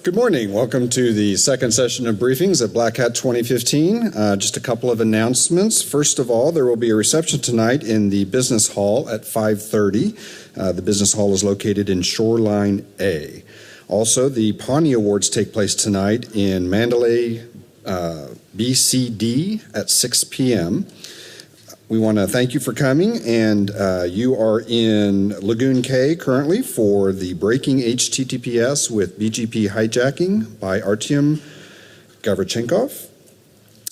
Good morning. Welcome to the second session of briefings at Black Hat 2015. Just a couple of announcements. First of all, there will be a reception tonight in the Business Hall at 5:30. The Business Hall is located in Shoreline A. Also, the Pawnee Awards take place tonight in Mandalay BCD at 6 p.m. We want to thank you for coming, and you are in Lagoon K currently for the Breaking HTTPS with BGP Hijacking by Artyom Gavrchenkov.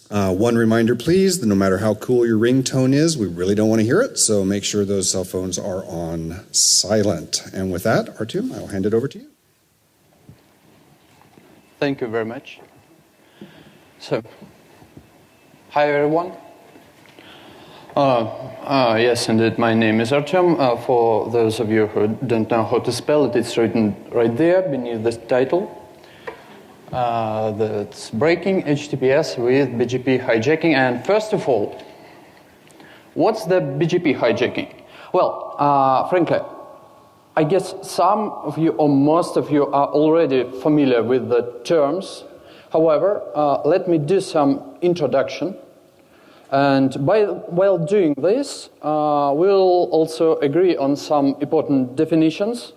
One reminder, please, that no matter how cool your ringtone is, we really don't want to hear it, so make sure those cell phones are on silent. And with that, Artyom, I will hand it over to you. Thank you very much. So, hi everyone. Yes, indeed, my name is Artyom. For those of you who don't know how to spell it, it's written right there beneath the title. That's Breaking HTTPS with BGP Hijacking. And first of all, what's the BGP hijacking? Well, frankly, I guess some of you or most of you are already familiar with the terms. However, let me do some introduction. And while doing this, we'll also agree on some important definitions.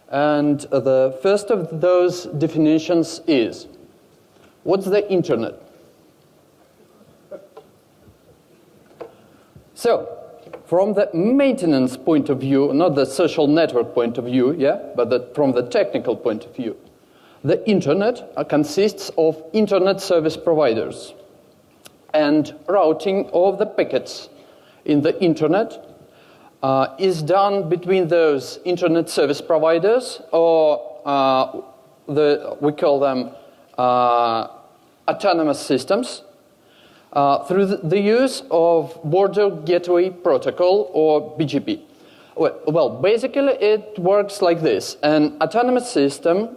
And the first of those definitions is, what's the internet? So, from the maintenance point of view, not the social network point of view, but from the technical point of view, the internet consists of internet service providers. And routing of the packets in the internet is done between those internet service providers, or we call them autonomous systems, through the use of Border Gateway Protocol, or BGP. Well, basically it works like this. An autonomous system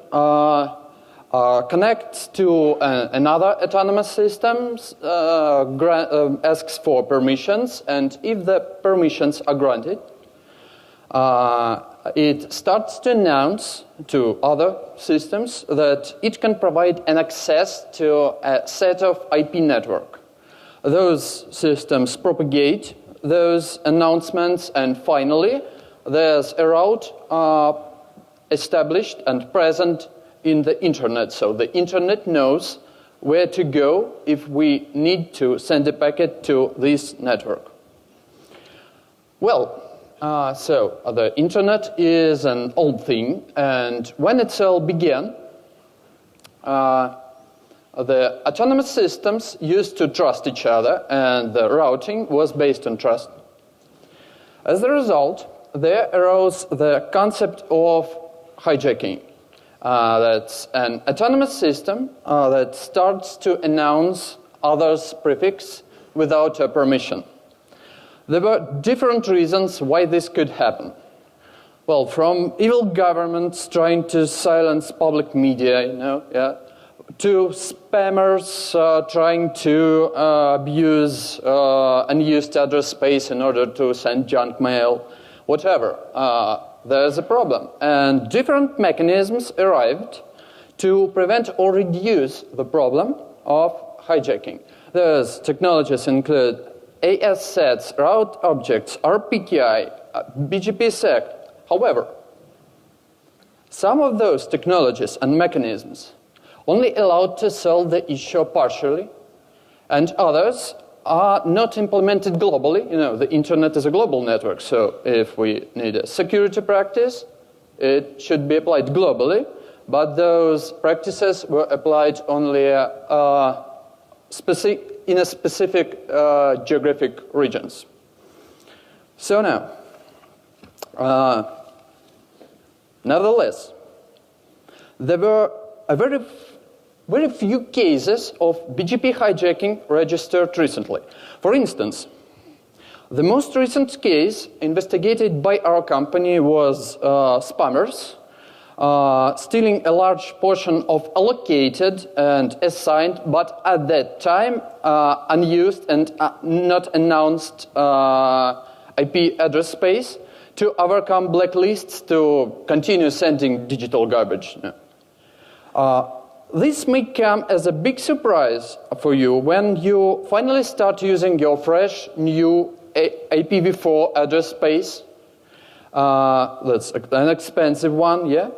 connects to another autonomous system, asks for permissions, and if the permissions are granted, it starts to announce to other systems that it can provide an access to a set of IP network. Those systems propagate those announcements, and finally, there's a route established and present in the internet. So the internet knows where to go if we need to send a packet to this network. Well, so the internet is an old thing, and when it all began, the autonomous systems used to trust each other, and the routing was based on trust. As a result, there arose the concept of hijacking. That's an autonomous system that starts to announce others' prefix without a permission. There were different reasons why this could happen. Well, from evil governments trying to silence public media, to spammers trying to abuse unused address space in order to send junk mail, whatever. There's a problem, and different mechanisms arrived to prevent or reduce the problem of hijacking. Those technologies include AS-sets, route objects, RPKI, BGP-SEC. However, some of those technologies and mechanisms only allowed to solve the issue partially, and others are not implemented globally. The internet is a global network, so if we need a security practice, it should be applied globally, but those practices were applied only in a specific geographic regions. So now, nevertheless, there were very few cases of BGP hijacking registered recently. For instance, the most recent case investigated by our company was spammers stealing a large portion of allocated and assigned, but at that time unused and not announced IP address space to overcome blacklists to continue sending digital garbage. This may come as a big surprise for you when you finally start using your fresh new IPv4 address space. That's an expensive one, yeah?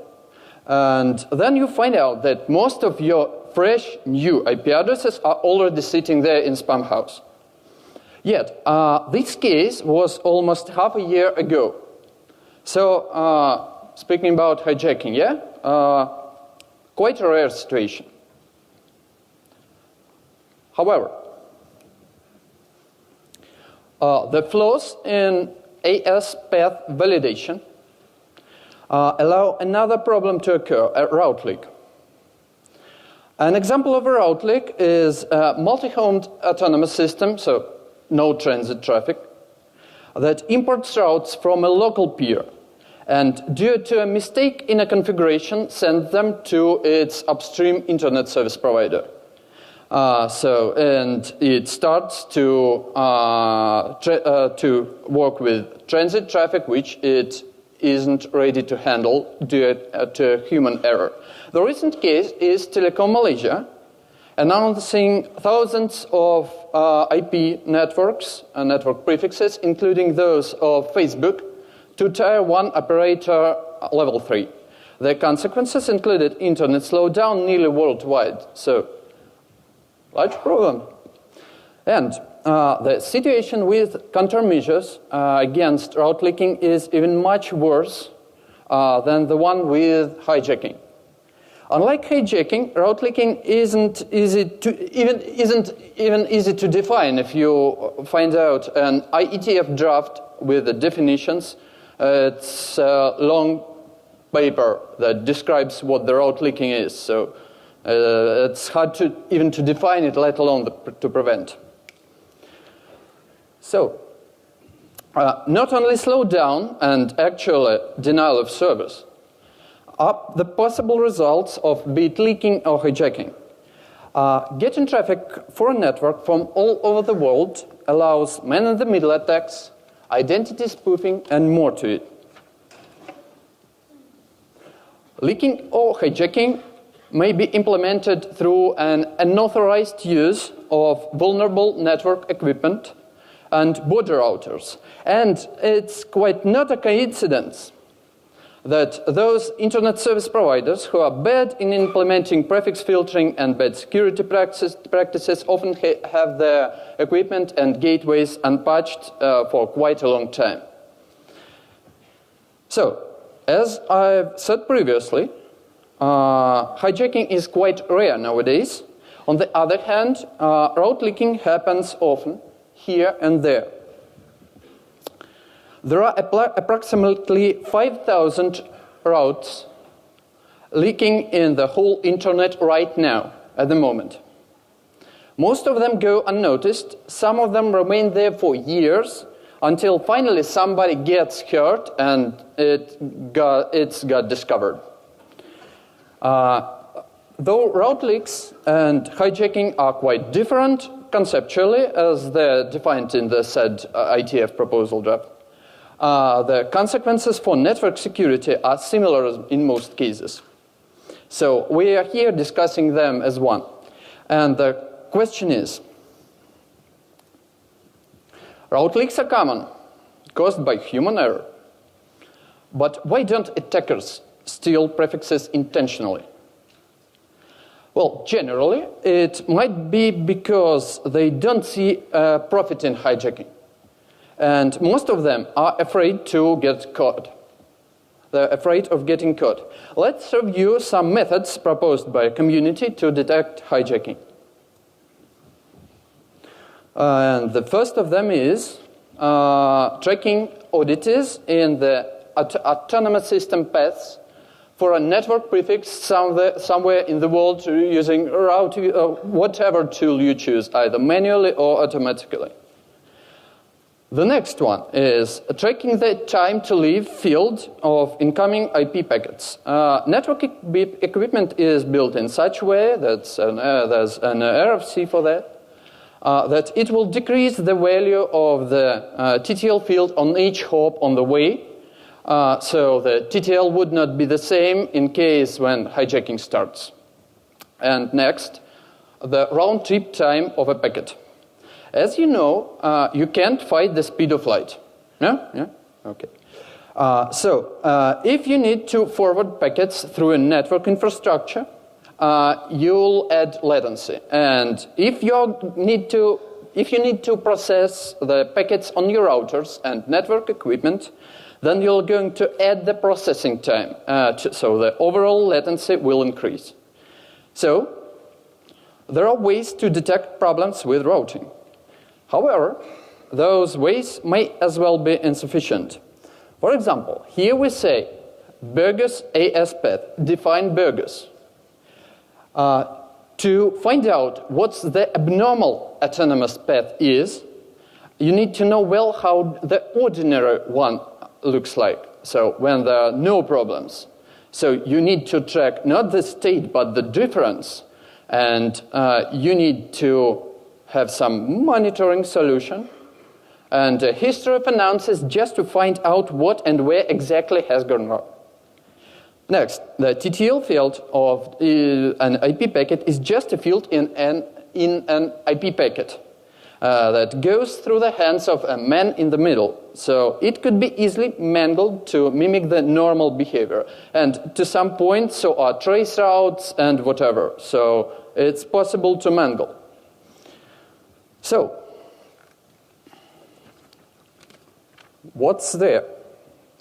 And then you find out that most of your fresh new IP addresses are already sitting there in spam house. Yet, this case was almost half a year ago. So, speaking about hijacking, yeah? Quite a rare situation. However, the flaws in AS path validation allow another problem to occur, a route leak. An example of a route leak is a multi-homed autonomous system, so no transit traffic, that imports routes from a local peer, and due to a mistake in a configuration, sends them to its upstream internet service provider. And it starts to work with transit traffic, which it isn't ready to handle due to human error. The recent case is Telekom Malaysia, announcing thousands of IP networks and network prefixes, including those of Facebook, to Tier 1 operator level 3. The consequences included internet slowdown nearly worldwide, so large problem. And the situation with countermeasures against route leaking is even much worse than the one with hijacking. Unlike hijacking, route leaking isn't even easy to define. If you find out an IETF draft with the definitions, it's a long paper that describes what the route leaking is. So it's hard even to define it, let alone to prevent. So, not only slowdown and actual denial of service are the possible results of be it leaking or hijacking. Getting traffic for a network from all over the world allows man-in-the-middle attacks, identity spoofing, and more to it. Leaking or hijacking may be implemented through an unauthorized use of vulnerable network equipment and border routers. And it's quite not a coincidence that those internet service providers who are bad in implementing prefix filtering and bad security practices often have their equipment and gateways unpatched for quite a long time. So, as I've said previously, hijacking is quite rare nowadays. On the other hand, route leaking happens often, here and there. There are approximately 5,000 routes leaking in the whole internet right now, at the moment. Most of them go unnoticed. Some of them remain there for years until finally somebody gets hurt and it's got discovered. Though route leaks and hijacking are quite different conceptually, as they're defined in the said ITF proposal draft, the consequences for network security are similar in most cases. So we are here discussing them as one. And the question is, route leaks are common, caused by human error. But why don't attackers steal prefixes intentionally? Well, generally, it might be because they don't see a profit in hijacking. And most of them are afraid to get caught. They're afraid of getting caught. Let's review some methods proposed by a community to detect hijacking. And the first of them is tracking oddities in the autonomous system paths for a network prefix somewhere in the world using whatever tool you choose, either manually or automatically. The next one is tracking the time to leave field of incoming IP packets. Network equipment is built in such a way that there's an RFC for that it will decrease the value of the TTL field on each hop on the way. So the TTL would not be the same in case when hijacking starts. And next, the round-trip time of a packet. As you know, you can't fight the speed of light. Yeah? Yeah? Okay. If you need to forward packets through a network infrastructure, you'll add latency. And if you need to process the packets on your routers and network equipment, then you're going to add the processing time. So the overall latency will increase. So there are ways to detect problems with routing. However, those ways may as well be insufficient. For example, here we say bogus AS path, define bogus. To find out what's the abnormal autonomous path is, you need to know well how the ordinary one looks like, so when there are no problems. So you need to track not the state but the difference, and you need to have some monitoring solution and a history of analysis just to find out what and where exactly has gone wrong. Next, the TTL field of an IP packet is just a field in an IP packet that goes through the hands of a man in the middle. So it could be easily mangled to mimic the normal behavior. And to some point, so are trace routes and whatever. So it's possible to mangle. So, what's there?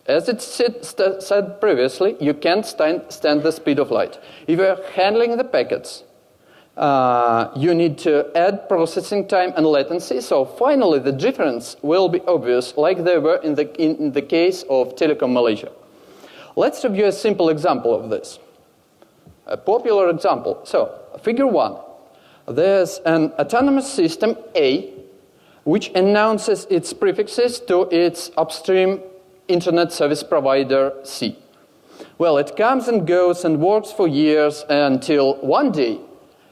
As it said previously, you can't stand the speed of light. If you're handling the packets, you need to add processing time and latency, so finally the difference will be obvious, like they were in the case of Telecom Malaysia. Let's review a simple example of this. A popular example. So, figure 1. There's an autonomous system A, which announces its prefixes to its upstream internet service provider C. Well, it comes and goes and works for years until one day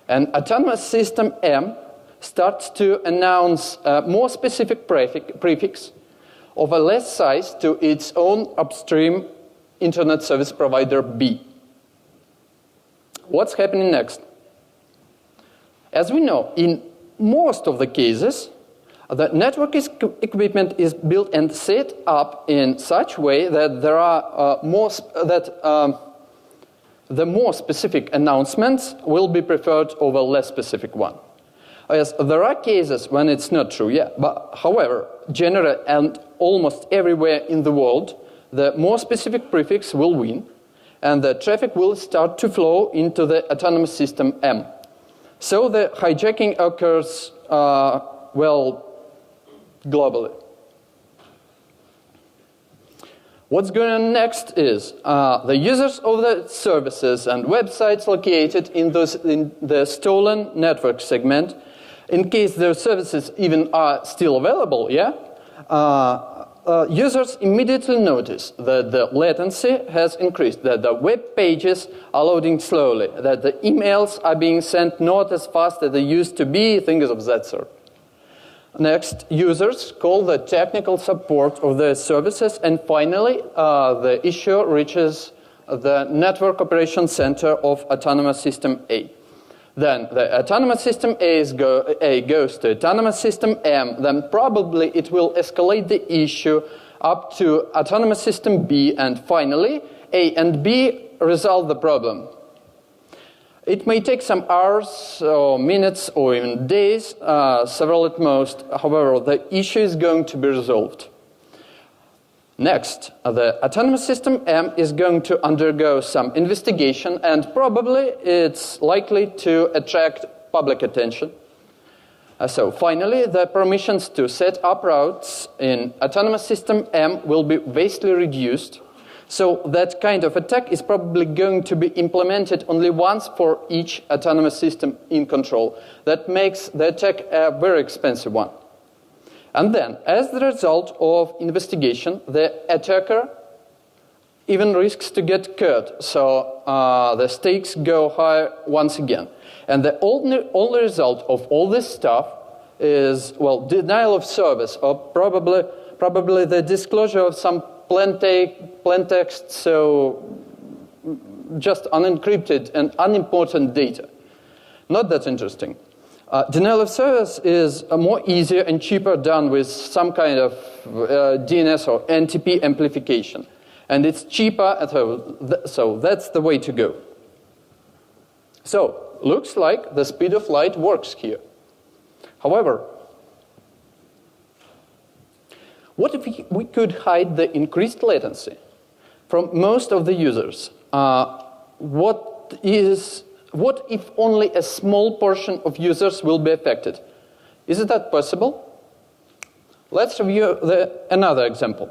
an autonomous system M starts to announce a more specific prefix of a less size to its own upstream internet service provider B. What's happening next? As we know, in most of the cases, the network equipment is built and set up in such way that there are the more specific announcements will be preferred over less specific one. Yes, there are cases when it's not true, yeah. But however, generally and almost everywhere in the world, the more specific prefix will win, and the traffic will start to flow into the autonomous system M. So the hijacking occurs, globally. What's going on next is the users of the services and websites located in the stolen network segment, in case those services even are still available, yeah, users immediately notice that the latency has increased, that the web pages are loading slowly, that the emails are being sent not as fast as they used to be, things of that sort. Next, users call the technical support of the services, and finally, the issue reaches the Network Operations Center of Autonomous System A. Then the Autonomous System A goes to Autonomous System M, then probably it will escalate the issue up to Autonomous System B, and finally, A and B resolve the problem. It may take some hours or minutes or even days, several at most. However, the issue is going to be resolved. Next, the autonomous system M is going to undergo some investigation, and probably it's likely to attract public attention. So finally, the permissions to set up routes in autonomous system M will be vastly reduced. So that kind of attack is probably going to be implemented only once for each autonomous system in control. That makes the attack a very expensive one. And then, as the result of investigation, the attacker even risks to get caught. So the stakes go higher once again. And the only result of all this stuff is, well, denial of service, or probably the disclosure of some plain text, so just unencrypted and unimportant data. Not that interesting. Denial of service is more easier and cheaper done with some kind of DNS or NTP amplification. And it's cheaper, so that's the way to go. So, looks like the speed of light works here. However, what if we could hide the increased latency from most of the users? What if only a small portion of users will be affected? Isn't that possible? Let's review another example.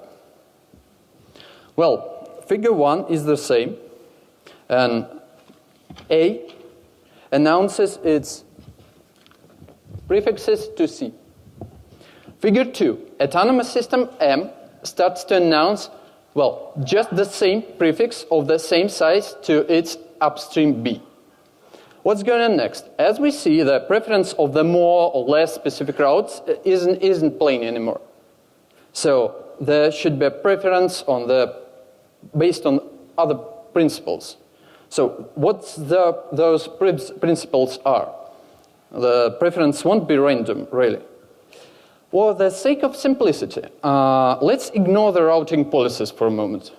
Well, figure 1 is the same, and A announces its prefixes to C. Figure 2, autonomous system M starts to announce, well, just the same prefix of the same size to its upstream B. What's going on next? As we see, the preference of the more or less specific routes isn't plain anymore. So there should be a preference based on other principles. So what those principles are? The preference won't be random, really. For the sake of simplicity, let's ignore the routing policies for a moment.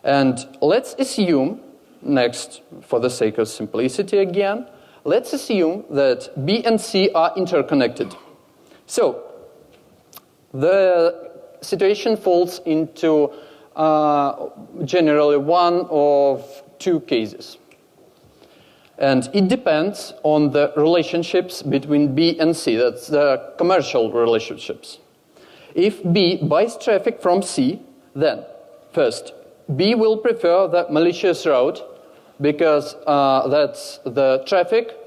And let's assume, next, for the sake of simplicity again, let's assume that B and C are interconnected. So, the situation falls into generally one of two cases. And it depends on the relationships between B and C, that's the commercial relationships. If B buys traffic from C, then first, B will prefer the malicious route because that's the traffic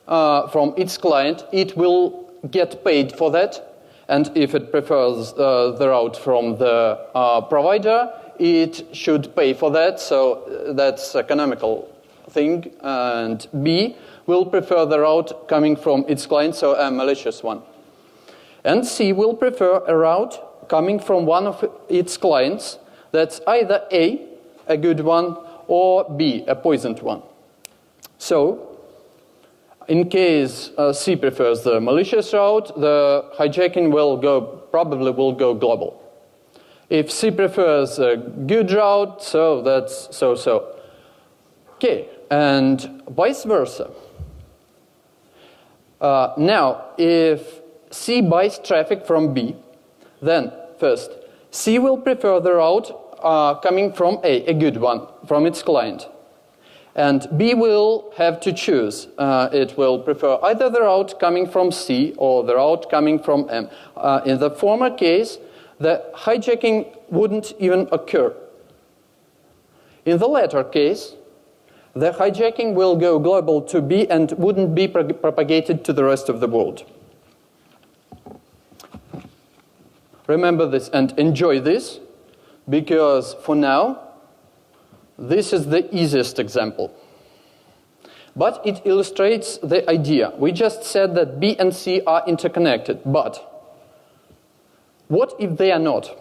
from its client. It will get paid for that. And if it prefers the route from the provider, it should pay for that. So that's economical thing. And B will prefer the route coming from its client, so a malicious one. And C will prefer a route coming from one of its clients that's either A good one, or B, a poisoned one. So, in case C prefers the malicious route, the hijacking probably will go global. If C prefers a good route, so that's so-so. Okay, and vice versa. Now, if C buys traffic from B, then first, C will prefer the route coming from a good one, from its client. And B will have to choose. It will prefer either the route coming from C or the route coming from M. In the former case, the hijacking wouldn't even occur. In the latter case, the hijacking will go global to B and wouldn't be propagated to the rest of the world. Remember this and enjoy this, because for now, this is the easiest example. But it illustrates the idea. We just said that B and C are interconnected, but what if they are not?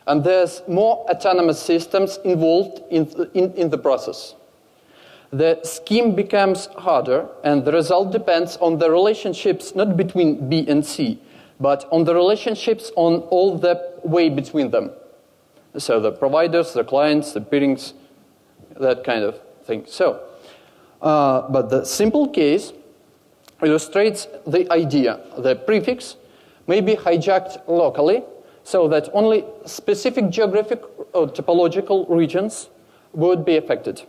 And there's more autonomous systems involved in the process. The scheme becomes harder, and the result depends on the relationships not between B and C, but on the relationships on all the way between them. So the providers, the clients, the peerings, that kind of thing. So, but the simple case illustrates the idea. The prefix may be hijacked locally so that only specific geographic or topological regions would be affected.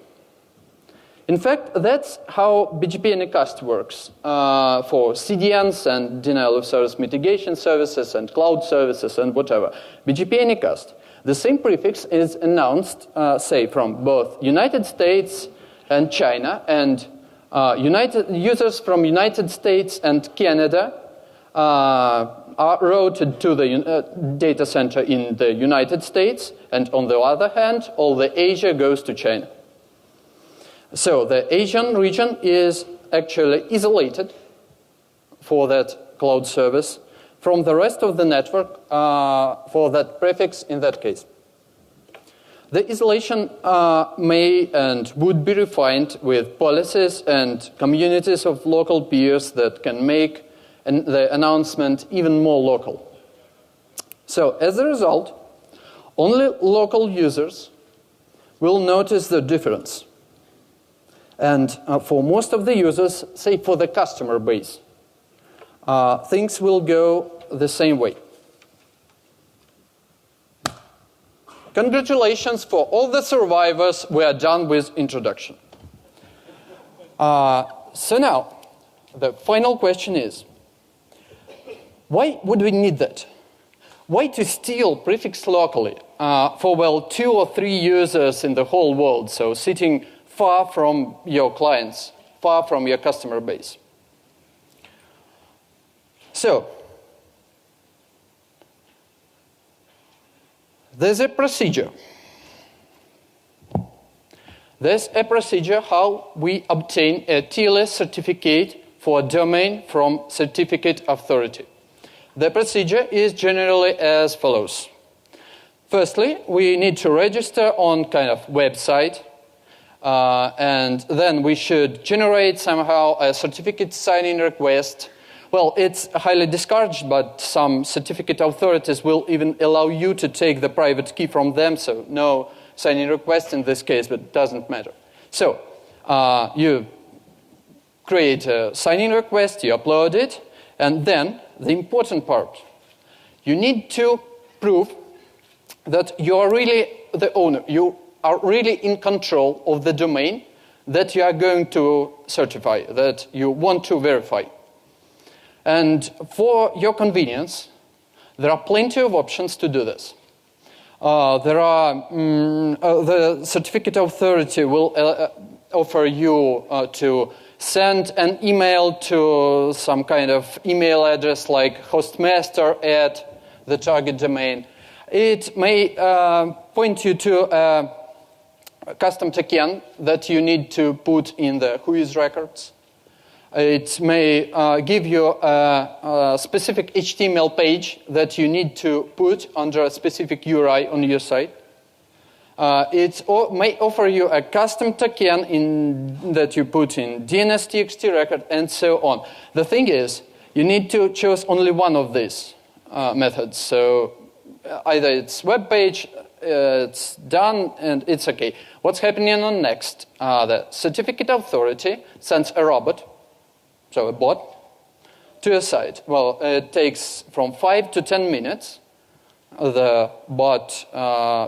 In fact, that's how BGP Anycast works for CDNs and denial of service mitigation services and cloud services and whatever. BGP Anycast. The same prefix is announced, say, from both United States and China, and users from United States and Canada are routed to the data center in the United States, and on the other hand, all the Asia goes to China. So the Asian region is actually isolated for that cloud service from the rest of the network for that prefix in that case. The isolation may and would be refined with policies and communities of local peers that can make the announcement even more local. So, as a result, only local users will notice the difference. And for most of the users, say for the customer base, things will go the same way. Congratulations for all the survivors. We are done with introduction. So now, the final question is, why would we need that? Why to steal prefix locally for, well, 2 or 3 users in the whole world, so sitting far from your clients, far from your customer base? So, there's a procedure. There's a procedure how we obtain a TLS certificate for a domain from certificate authority. The procedure is generally as follows. Firstly, we need to register on kind of website, and then we should generate somehow a certificate signing request. Well, it's highly discouraged, but some certificate authorities will even allow you to take the private key from them, so no signing request in this case, but it doesn't matter. So, you create a signing request, you upload it, and then the important part, you need to prove that you are really the owner, you are really in control of the domain that you are going to certify, that you want to verify. And for your convenience, there are plenty of options to do this. The certificate authority will offer you to send an email to some kind of email address like hostmaster at the target domain. It may point you to a custom token that you need to put in the whois records. It may give you a specific HTML page that you need to put under a specific URI on your site. It may offer you a custom token that you put in DNS-TXT record, and so on. The thing is, you need to choose only one of these methods. So either it's web page, it's done, and it's okay. What's happening on next? The certificate authority sends a robot, so a bot, to a site. Well, it takes from 5 to 10 minutes. The bot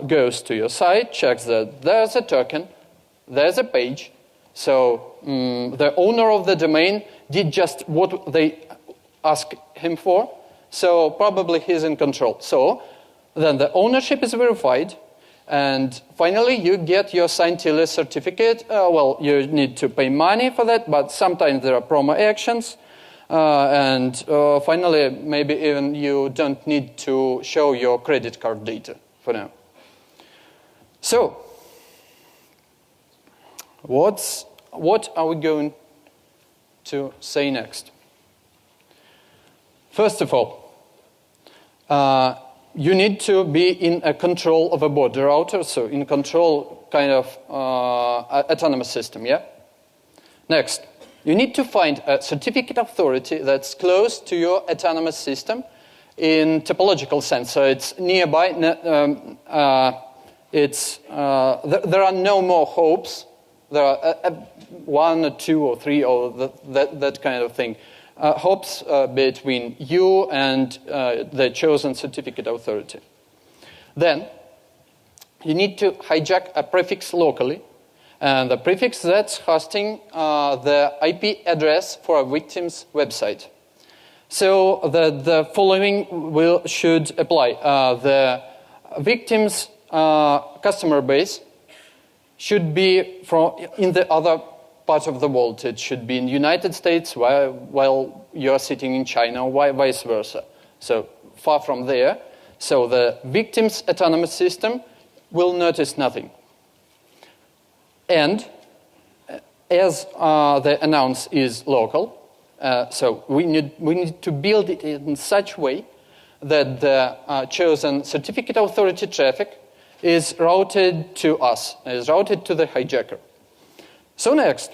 goes to your site, checks that there's a token, there's a page. So the owner of the domain did just what they asked him for. So probably he's in control. So then the ownership is verified. And finally, you get your signed TLS certificate. Well, you need to pay money for that, but sometimes there are promo actions. And finally, maybe even you don't need to show your credit card data for now. So, what are we going to say next? First of all, you need to be in a control of a border router, so in control kind of autonomous system, yeah? Next, you need to find a certificate authority that's close to your autonomous system in topological sense. So it's nearby, there are no more hopes. There are 1 or 2 or 3 or that kind of thing. Hops between you and the chosen certificate authority. Then, you need to hijack a prefix locally, and the prefix that's hosting the IP address for a victim's website. So the following should apply. The victim's customer base should be in the other part of the world. It should be in the United States while you're sitting in China, or vice versa. So far from there. So the victim's autonomous system will notice nothing. And as the announce is local, so we need to build it in such way that the chosen certificate authority traffic is routed to us, is routed to the hijacker. So next,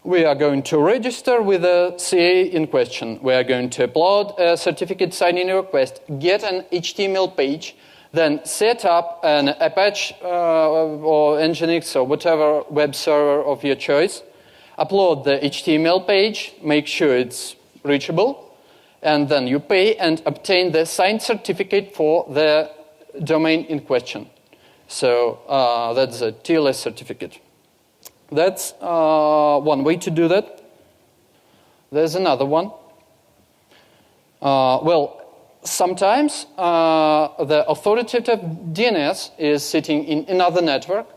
we are going to register with the CA in question. We are going to upload a certificate signing request, get an HTML page, then set up an Apache or Nginx or whatever web server of your choice, upload the HTML page, make sure it's reachable, and then you pay and obtain the signed certificate for the domain in question. So that's a TLS certificate. That's one way to do that. There's another one. Well, sometimes the authoritative DNS is sitting in another network,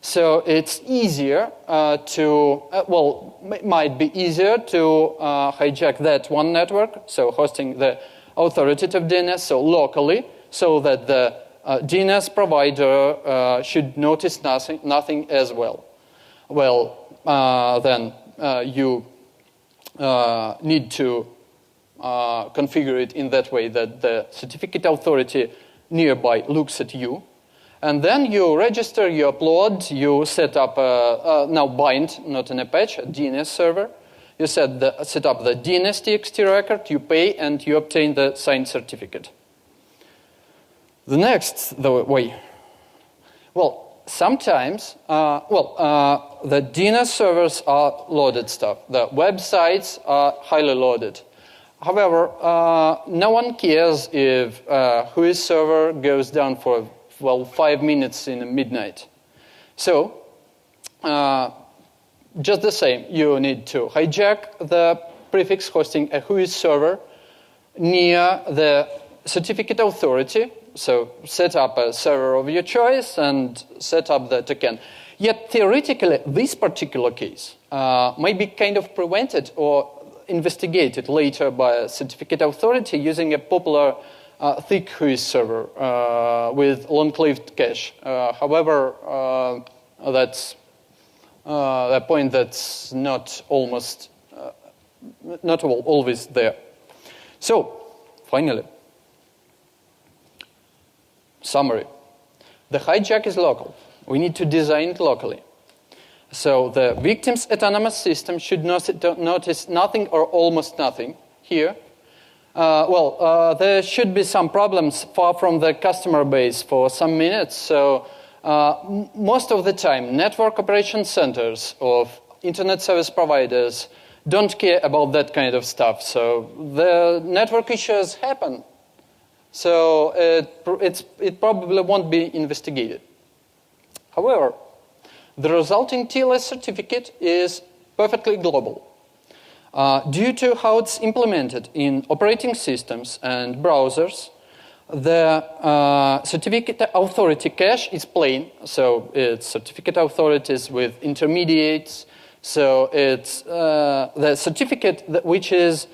so it's easier it might be easier to hijack that one network, so hosting the authoritative DNS, so locally, so that the DNS provider should notice nothing as well. Well, then you need to configure it in that way that the certificate authority nearby looks at you. And then you register, you upload, you set up now bind, not an Apache, a DNS server. You set up the DNS.txt record, you pay, and you obtain the signed certificate. The next way. Well, sometimes, the DNS servers are loaded stuff. The websites are highly loaded. However, no one cares if whose server goes down for, 5 minutes in the midnight. So, just the same, you need to hijack the prefix hosting a whos server near the certificate authority. So set up a server of your choice and set up the token. Yet theoretically, this particular case may be kind of prevented or investigated later by a certificate authority using a popular thick whos server with long-lived cache. However, that's a point that's not always there. So, finally, summary. The hijack is local. We need to design it locally. So the victim's autonomous system should notice nothing or almost nothing here. There should be some problems far from the customer base for some minutes. So most of the time, network operation centers of internet service providers don't care about that kind of stuff. So the network issues happen. So it probably won't be investigated. However, the resulting TLS certificate is perfectly global. Due to how it's implemented in operating systems and browsers, the certificate authority cache is plain. So it's certificate authorities with intermediates. So it's the certificate which is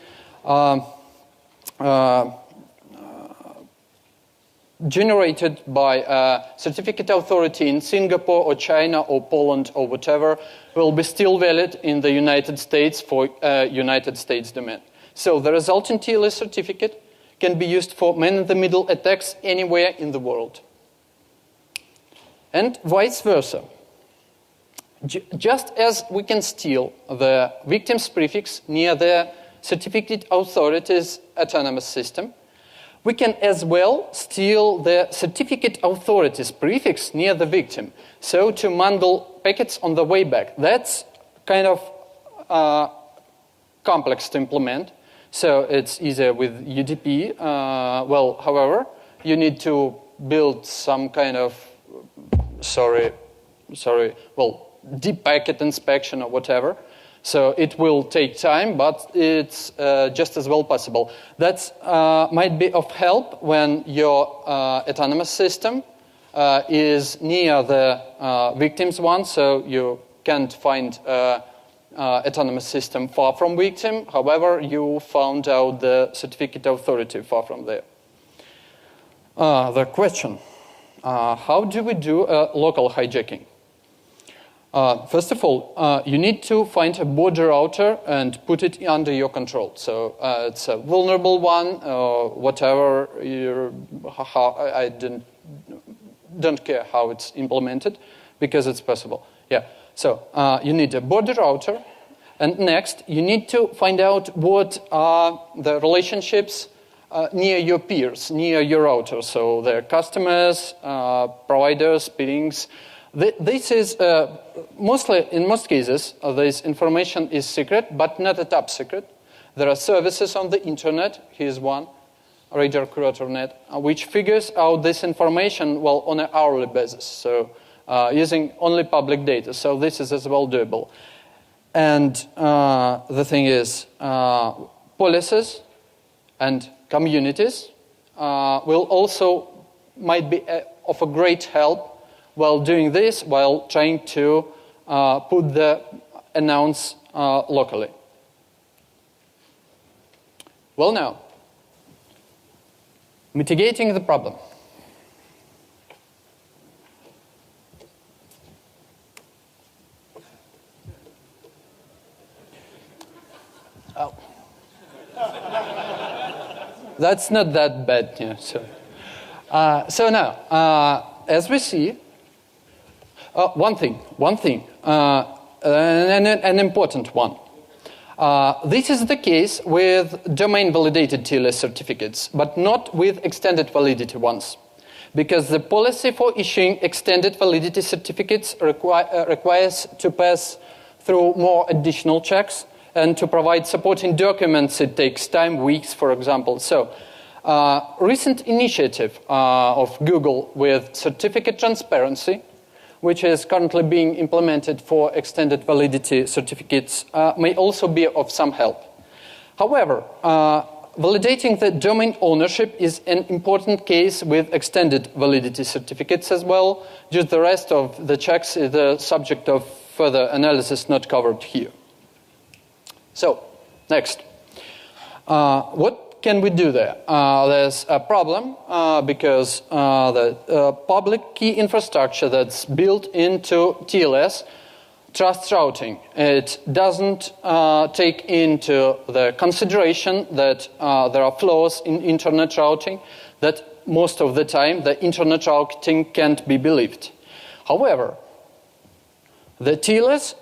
generated by a certificate authority in Singapore or China or Poland or whatever will be still valid in the United States for a United States domain. So the resultant TLS certificate can be used for man-in-the-middle attacks anywhere in the world. And vice versa. Just as we can steal the victim's prefix near the certificate authority's autonomous system, we can as well steal the certificate authority's prefix near the victim, so to mangle packets on the way back. That's kind of complex to implement, so it's easier with UDP. However, you need to build some kind of, deep packet inspection or whatever. So it will take time, but it's just as well possible. That might be of help when your autonomous system is near the victim's one, so you can't find autonomous system far from victim. However, you found out the certificate authority far from there. The question, how do we do local hijacking? First of all, you need to find a border router and put it under your control. So it's a vulnerable one or whatever. I don't care how it's implemented because it's possible. Yeah. So you need a border router. And next, you need to find out what are the relationships near your peers, near your router. So the customers, providers, peerings. This is mostly, in most cases, this information is secret, but not a top secret. There are services on the internet. Here's one, Radar Curator Net, which figures out this information, well, on an hourly basis. So using only public data. So this is as well doable. And the thing is, policies and communities will also might be of a great help while doing this, while trying to put the announce locally. Well, now, mitigating the problem. Oh. That's not that bad. Yeah, so now, as we see, one thing, an important one. This is the case with domain-validated TLS certificates, but not with extended validity ones, because the policy for issuing extended validity certificates requires to pass through more additional checks. And to provide supporting documents, it takes time, weeks, for example. So, recent initiative of Google with certificate transparency, which is currently being implemented for extended validity certificates, may also be of some help. However, validating the domain ownership is an important case with extended validity certificates as well. Just the rest of the checks is the subject of further analysis not covered here. So, next. What can we do there? There's a problem because the public key infrastructure that's built into TLS trusts routing. It doesn't take into the consideration that there are flaws in internet routing, that most of the time the internet routing can't be believed. However, the TLS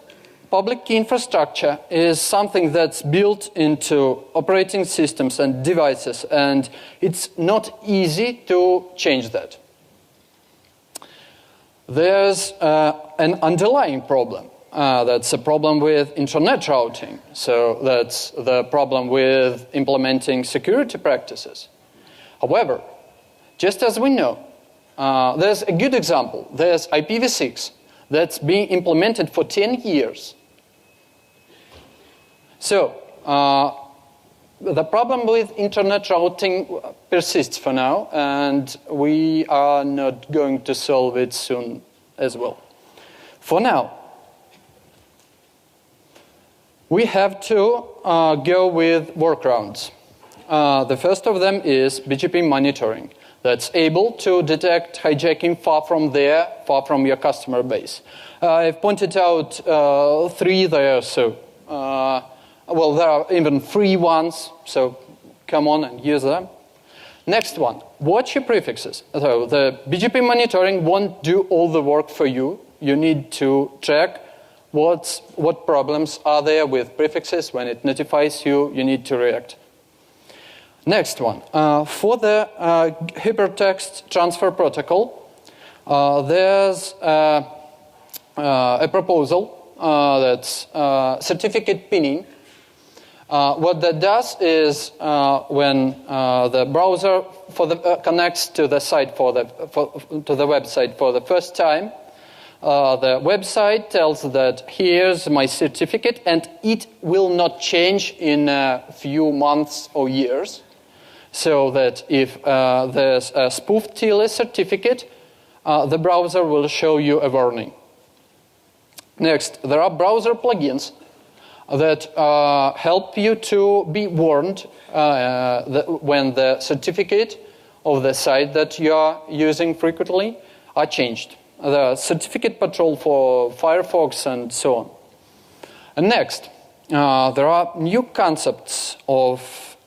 public key infrastructure is something that's built into operating systems and devices, and it's not easy to change that. There's an underlying problem. That's a problem with internet routing. So that's the problem with implementing security practices. However, just as we know, there's a good example. There's IPv6 that's being implemented for 10 years. So, the problem with internet routing persists for now, and we are not going to solve it soon as well. For now, we have to go with workarounds. The first of them is BGP monitoring. That's able to detect hijacking far from your customer base. I've pointed out 3 there, so well, there are even free ones, so come on and use them. Next one, watch your prefixes. So the BGP monitoring won't do all the work for you. You need to check what problems are there with prefixes. When it notifies you, you need to react. Next one, for the hypertext transfer protocol, there's a proposal that's certificate pinning. What that does is when the browser connects to the site to the website for the first time, the website tells that here's my certificate, and it will not change in a few months or years. So that if there's a spoofed TLS certificate, the browser will show you a warning. Next, there are browser plugins that help you to be warned when the certificate of the site that you are using frequently are changed. The certificate patrol for Firefox and so on. And next, there are new concepts of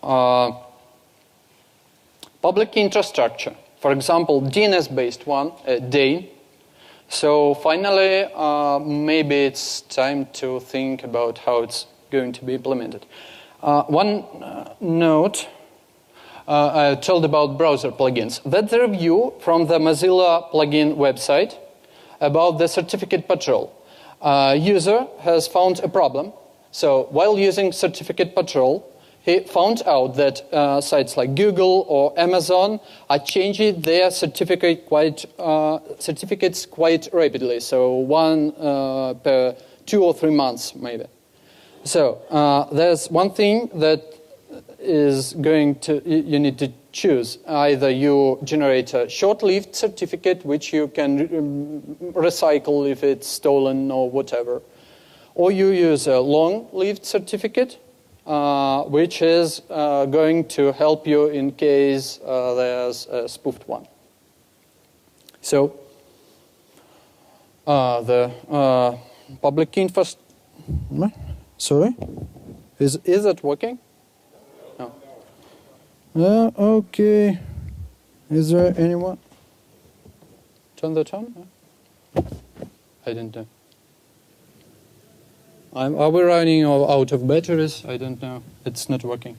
public infrastructure. for example, DNS-based one, DANE. So finally, maybe it's time to think about how it's going to be implemented. One note I told about browser plugins. That's a review from the Mozilla plugin website about the certificate patrol. User has found a problem. So while using certificate patrol, he found out that sites like Google or Amazon are changing their certificates quite rapidly. So one per 2 or 3 months, maybe. So there's one thing that is going to you need to choose. Either you generate a short-lived certificate, which you can recycle if it's stolen or whatever, or you use a long-lived certificate, which is going to help you in case there's a spoofed one. So the public infrastructure. Sorry, is it working? No. Okay. Is there anyone? Turn that on? I don't know. Are we running out of batteries? I don't know. It's not working.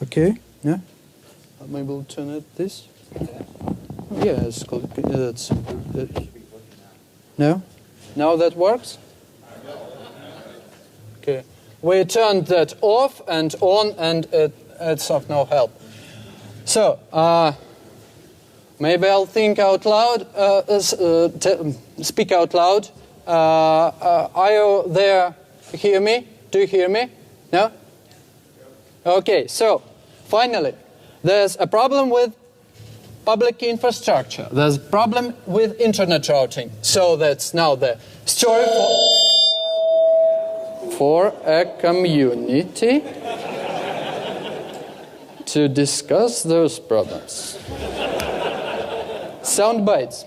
Okay, yeah. Maybe we'll turn it this. Yeah, it's cool. That's no? Now that works? Okay. We turned that off and on, and it's of no help. So, maybe I'll think out loud, speak out loud. Are you there? Hear me? Do you hear me? No? Okay, so, finally, there's a problem with public infrastructure. There's a problem with internet routing. So that's now the story for a community to discuss those problems. Sound bites.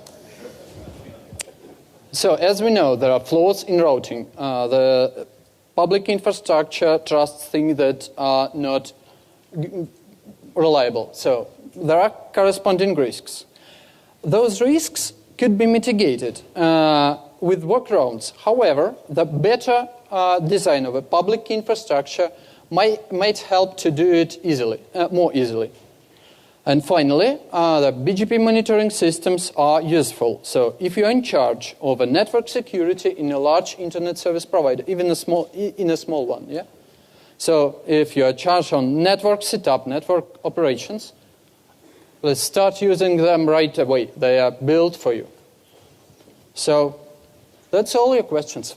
So as we know, there are flaws in routing. The public infrastructure trusts things that are not reliable. So there are corresponding risks. Those risks could be mitigated with workarounds. However, the better design of a public infrastructure might help to do it more easily. And finally, the BGP monitoring systems are useful. So if you're in charge of a network security in a large internet service provider, even in a small one, yeah? So if you're in charge on network setup, network operations, let's start using them right away. They are built for you. So that's all your questions.